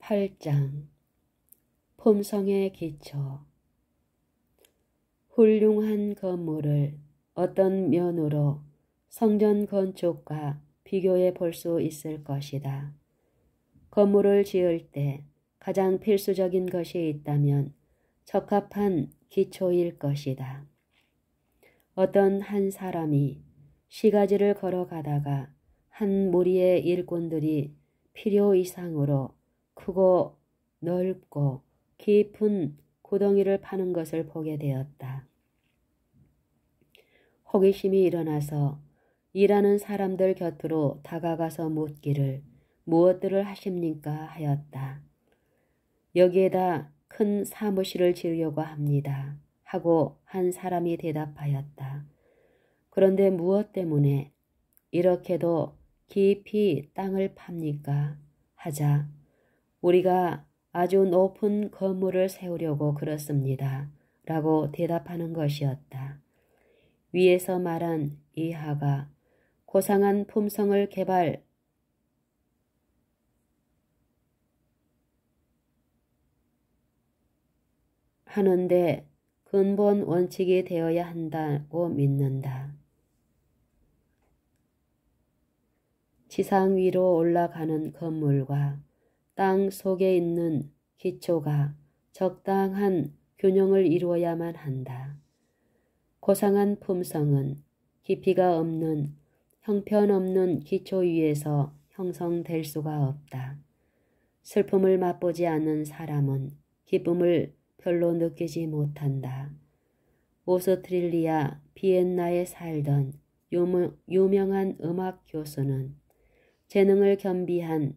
8장 품성의 기초. 훌륭한 건물을 어떤 면으로 성전 건축과 비교해 볼 수 있을 것이다. 건물을 지을 때 가장 필수적인 것이 있다면 적합한 기초일 것이다. 어떤 한 사람이 시가지를 걸어가다가 한 무리의 일꾼들이 필요 이상으로 크고 넓고 깊은 구덩이를 파는 것을 보게 되었다. 호기심이 일어나서 일하는 사람들 곁으로 다가가서 묻기를 무엇들을 하십니까 하였다. 여기에다 큰 사무실을 지으려고 합니다 하고 한 사람이 대답하였다. 그런데 무엇 때문에 이렇게도 깊이 땅을 팝니까 하자 우리가 아주 높은 건물을 세우려고 그렇습니다 라고 대답하는 것이었다. 위에서 말한 이하가 고상한 품성을 개발하는데 근본 원칙이 되어야 한다고 믿는다. 지상 위로 올라가는 건물과 땅 속에 있는 기초가 적당한 균형을 이루어야만 한다. 고상한 품성은 깊이가 없는 형편없는 기초 위에서 형성될 수가 없다. 슬픔을 맛보지 않는 사람은 기쁨을 별로 느끼지 못한다. 오스트리아 비엔나에 살던 유명한 음악 교수는 재능을 겸비한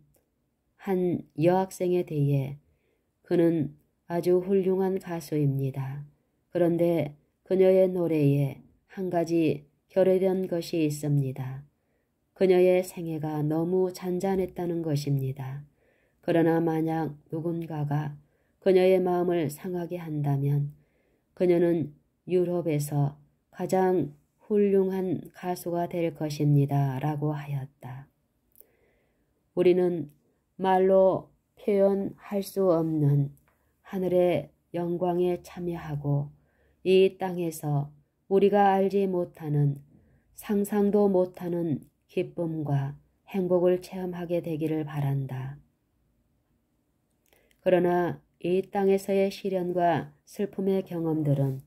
한 여학생에 대해 그는 아주 훌륭한 가수입니다. 그런데 그녀의 노래에 한 가지 결여된 것이 있습니다. 그녀의 생애가 너무 잔잔했다는 것입니다. 그러나 만약 누군가가 그녀의 마음을 상하게 한다면 그녀는 유럽에서 가장 훌륭한 가수가 될 것입니다. 라고 하였다. 우리는 말로 표현할 수 없는 하늘의 영광에 참여하고 이 땅에서 우리가 알지 못하는 상상도 못하는 기쁨과 행복을 체험하게 되기를 바란다. 그러나 이 땅에서의 시련과 슬픔의 경험들은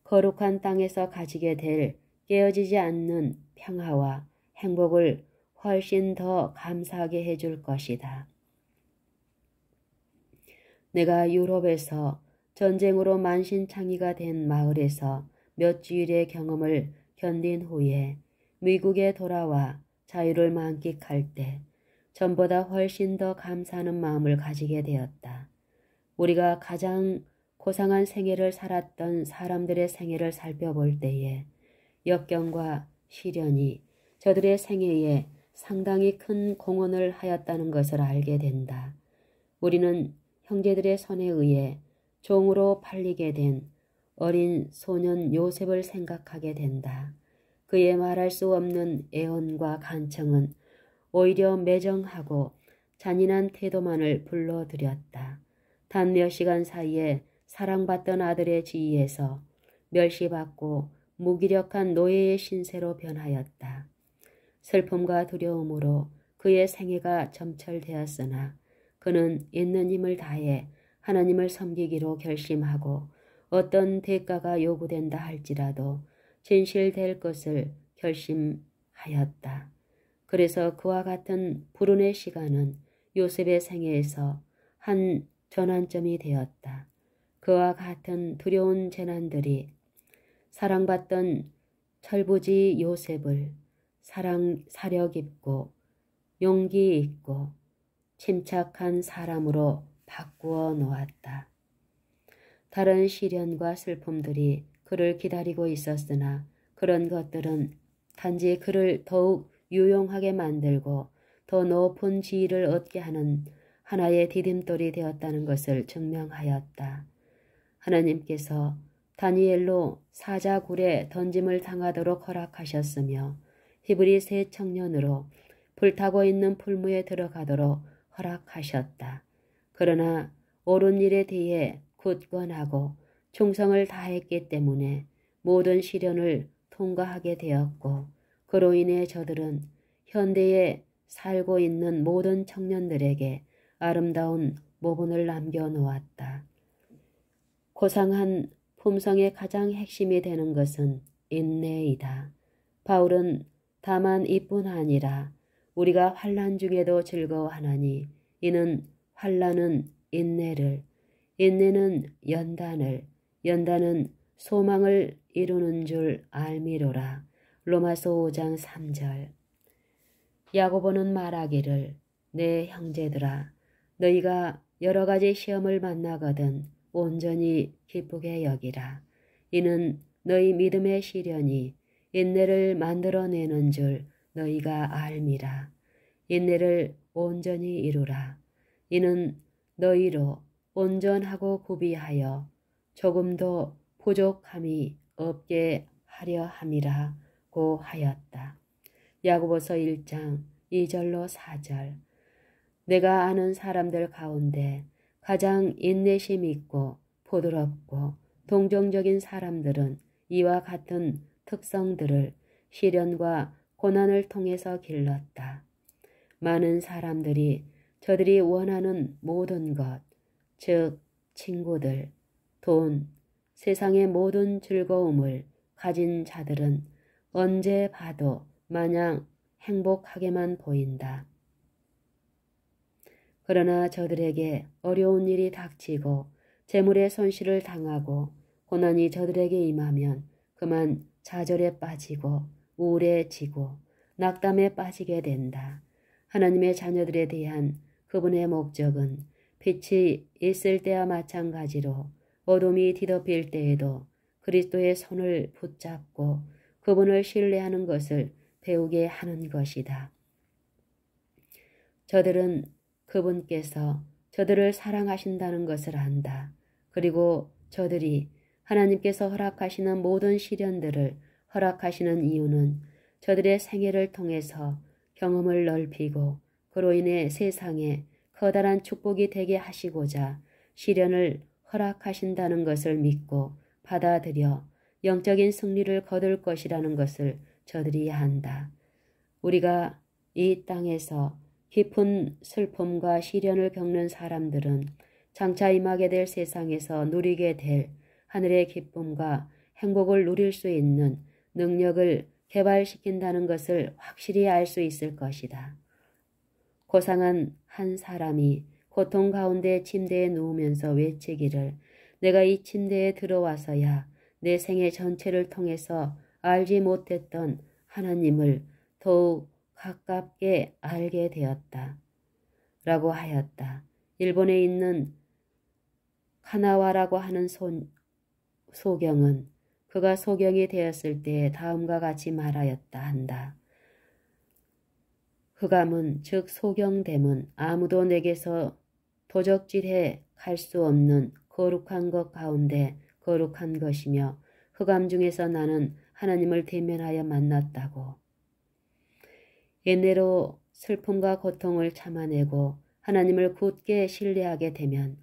거룩한 땅에서 가지게 될 깨어지지 않는 평화와 행복을 훨씬 더 감사하게 해줄 것이다. 내가 유럽에서 전쟁으로 만신창이가 된 마을에서 몇 주일의 경험을 견딘 후에 미국에 돌아와 자유를 만끽할 때 전보다 훨씬 더 감사하는 마음을 가지게 되었다. 우리가 가장 고상한 생애를 살았던 사람들의 생애를 살펴볼 때에 역경과 시련이 저들의 생애에 상당히 큰 공헌을 하였다는 것을 알게 된다. 우리는 형제들의 손에 의해 종으로 팔리게 된 어린 소년 요셉을 생각하게 된다. 그의 말할 수 없는 애원과 간청은 오히려 매정하고 잔인한 태도만을 불러들였다. 단 몇 시간 사이에 사랑받던 아들의 지위에서 멸시받고 무기력한 노예의 신세로 변하였다. 슬픔과 두려움으로 그의 생애가 점철되었으나 그는 있는 힘을 다해 하나님을 섬기기로 결심하고 어떤 대가가 요구된다 할지라도 진실될 것을 결심하였다. 그래서 그와 같은 불운의 시간은 요셉의 생애에서 한 전환점이 되었다. 그와 같은 두려운 재난들이 사랑받던 철부지 요셉을 사려 깊고 용기 있고 침착한 사람으로 바꾸어 놓았다. 다른 시련과 슬픔들이 그를 기다리고 있었으나 그런 것들은 단지 그를 더욱 유용하게 만들고 더 높은 지위를 얻게 하는 하나의 디딤돌이 되었다는 것을 증명하였다. 하나님께서 다니엘로 사자굴에 던짐을 당하도록 허락하셨으며 히브리 세 청년으로 불타고 있는 풀무에 들어가도록 허락하셨다. 그러나 옳은 일에 대해 굳건하고 충성을 다했기 때문에 모든 시련을 통과하게 되었고, 그로 인해 저들은 현대에 살고 있는 모든 청년들에게 아름다운 모본을 남겨놓았다. 고상한 품성의 가장 핵심이 되는 것은 인내이다. 바울은 다만 이뿐 아니라 우리가 환난 중에도 즐거워하나니 이는 환난은 인내를, 인내는 연단을, 연단은 소망을 이루는 줄 알미로라. 로마서 5장 3절. 야고보는 말하기를 내 형제들아 너희가 여러 가지 시험을 만나거든 온전히 기쁘게 여기라. 이는 너희 믿음의 시련이 인내를 만들어내는 줄 너희가 알미라. 인내를 온전히 이루라. 이는 너희로 온전하고 구비하여 조금도 부족함이 없게 하려 함이라고 하였다. 야고보서 1장 2절로 4절. 내가 아는 사람들 가운데 가장 인내심 있고 부드럽고 동정적인 사람들은 이와 같은 특성들을 시련과 고난을 통해서 길렀다. 많은 사람들이 저들이 원하는 모든 것, 즉 친구들, 돈, 세상의 모든 즐거움을 가진 자들은 언제 봐도 마냥 행복하게만 보인다. 그러나 저들에게 어려운 일이 닥치고 재물의 손실을 당하고 고난이 저들에게 임하면 그만 좌절에 빠지고 우울해지고 낙담에 빠지게 된다. 하나님의 자녀들에 대한 그분의 목적은 빛이 있을 때와 마찬가지로 어둠이 뒤덮일 때에도 그리스도의 손을 붙잡고 그분을 신뢰하는 것을 배우게 하는 것이다. 저들은 그분께서 저들을 사랑하신다는 것을 안다. 그리고 저들이 하나님께서 허락하시는 모든 시련들을 허락하시는 이유는 저들의 생애를 통해서 경험을 넓히고 그로 인해 세상에 커다란 축복이 되게 하시고자 시련을 허락하신다는 것을 믿고 받아들여 영적인 승리를 거둘 것이라는 것을 저들이 안다. 우리가 이 땅에서 깊은 슬픔과 시련을 겪는 사람들은 장차 임하게 될 세상에서 누리게 될 하늘의 기쁨과 행복을 누릴 수 있는 능력을 개발시킨다는 것을 확실히 알 수 있을 것이다. 고상한 한 사람이 고통 가운데 침대에 누우면서 외치기를 내가 이 침대에 들어와서야 내 생애 전체를 통해서 알지 못했던 하나님을 더욱 가깝게 알게 되었다. 라고 하였다. 일본에 있는 카나와라고 하는 소경은 그가 소경이 되었을 때 다음과 같이 말하였다 한다. 흑암은 즉 소경됨은 아무도 내게서 도적질해 갈 수 없는 거룩한 것 가운데 거룩한 것이며 흑암 중에서 나는 하나님을 대면하여 만났다고. 인내로 슬픔과 고통을 참아내고 하나님을 굳게 신뢰하게 되면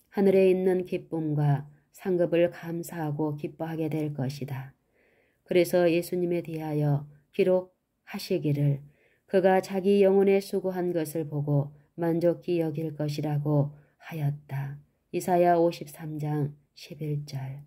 하늘에 있는 기쁨과 상급을 감사하고 기뻐하게 될 것이다. 그래서 예수님에 대하여 기록하시기를 그가 자기 영혼에 수고한 것을 보고 만족히 여길 것이라고 하였다. 이사야 53장 11절.